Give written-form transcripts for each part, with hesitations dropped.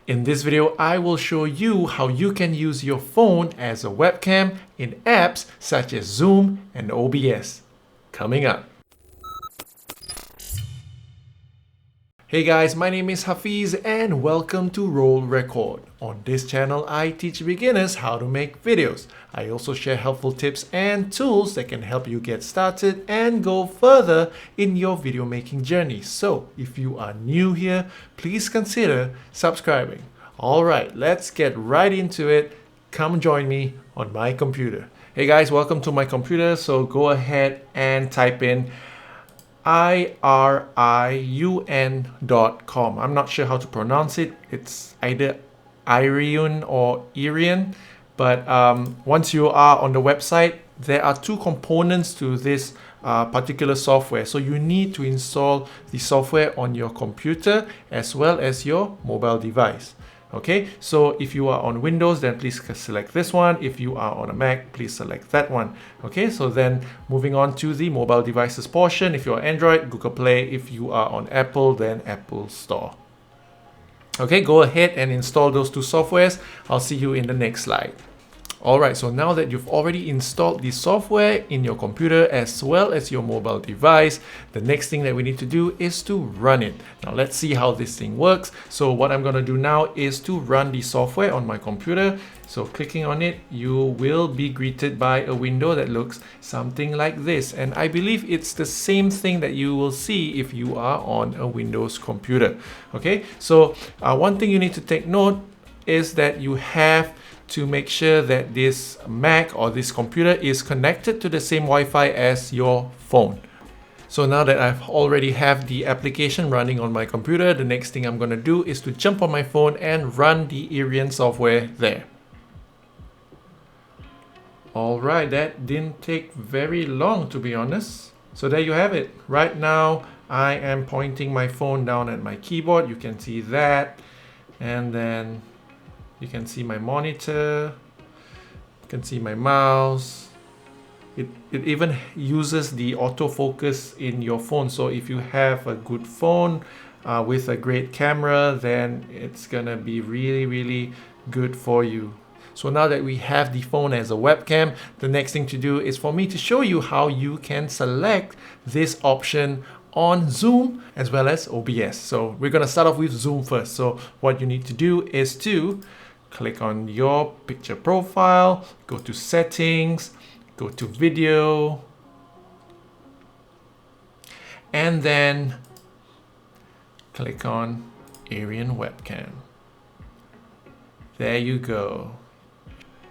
In this video, I will show you how you can use your phone as a webcam in apps such as Zoom and OBS. Coming up. Hey guys, my name is Hafiz and welcome to Roll Record. On this channel, I teach beginners how to make videos. I also share helpful tips and tools that can help you get started and go further in your video making journey. So if you are new here, please consider subscribing. Alright, let's get right into it. Come join me on my computer. Hey guys, welcome to my computer. So go ahead and type in Iriun.com. I'm not sure how to pronounce it. It's either Iriun or Iriun. But once you are on the website, there are two components to this particular software. So you need to install the software on your computer as well as your mobile device. Okay, so if you are on Windows, then please select this one. If you are on a Mac, please select that one. Okay, so then moving on to the mobile devices portion. If you're Android, Google Play. If you are on Apple, then Apple Store. Okay, go ahead and install those two softwares. I'll see you in the next slide. Alright, so now that you've already installed the software in your computer as well as your mobile device, the next thing that we need to do is to run it. Now let's see how this thing works. So what I'm going to do now is to run the software on my computer. So clicking on it, you will be greeted by a window that looks something like this. And I believe it's the same thing that you will see if you are on a Windows computer. Okay, so one thing you need to take note is that you have to make sure that this Mac or this computer is connected to the same Wi-Fi as your phone. So now that I've already have the application running on my computer, the next thing I'm going to do is to jump on my phone and run the Iriun software there. Alright, that didn't take very long, to be honest. So there you have it. Right now I am pointing my phone down at my keyboard. You can see that, and then you can see my monitor, you can see my mouse. It even uses the autofocus in your phone. So if you have a good phone with a great camera, then it's gonna be really good for you. So now that we have the phone as a webcam, the next thing to do is for me to show you how you can select this option on Zoom as well as OBS. So we're gonna start off with Zoom first. So what you need to do is to click on your picture profile, go to settings, go to video, and then click on Iriun webcam. There you go.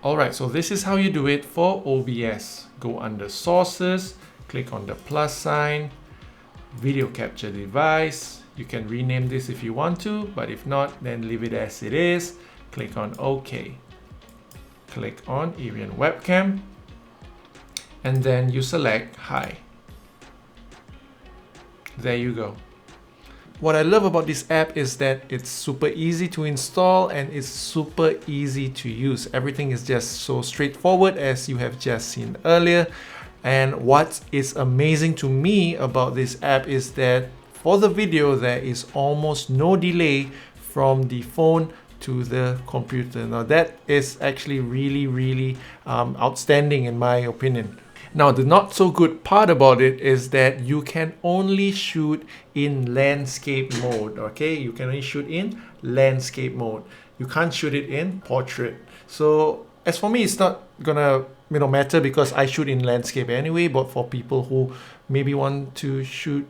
Alright, so this is how you do it for OBS. Go under sources, click on the plus sign, video capture device. You can rename this if you want to, but if not, then leave it as it is. Click on OK. Click on Iriun webcam, and then you select Hi. There you go. What I love about this app is that it's super easy to install and it's super easy to use. Everything is just so straightforward, as you have just seen earlier. And what is amazing to me about this app is that for the video, there is almost no delay from the phone to the computer. Now that is actually really outstanding in my opinion. Now the not so good part about it is that you can only shoot in landscape mode. Okay, you can only shoot in landscape mode. You can't shoot it in portrait. So as for me, it's not gonna matter because I shoot in landscape anyway. But for people who maybe want to shoot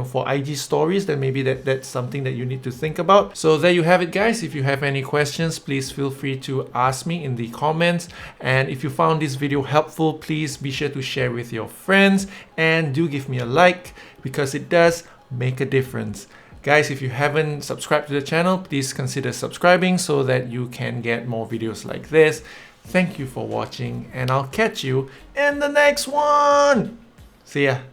for IG stories, then maybe that's something that you need to think about. So there you have it, guys. If you have any questions, please feel free to ask me in the comments. And if you found this video helpful, please be sure to share with your friends and do give me a like because it does make a difference. Guys, if you haven't subscribed to the channel, please consider subscribing so that you can get more videos like this. Thank you for watching, and I'll catch you in the next one. See ya.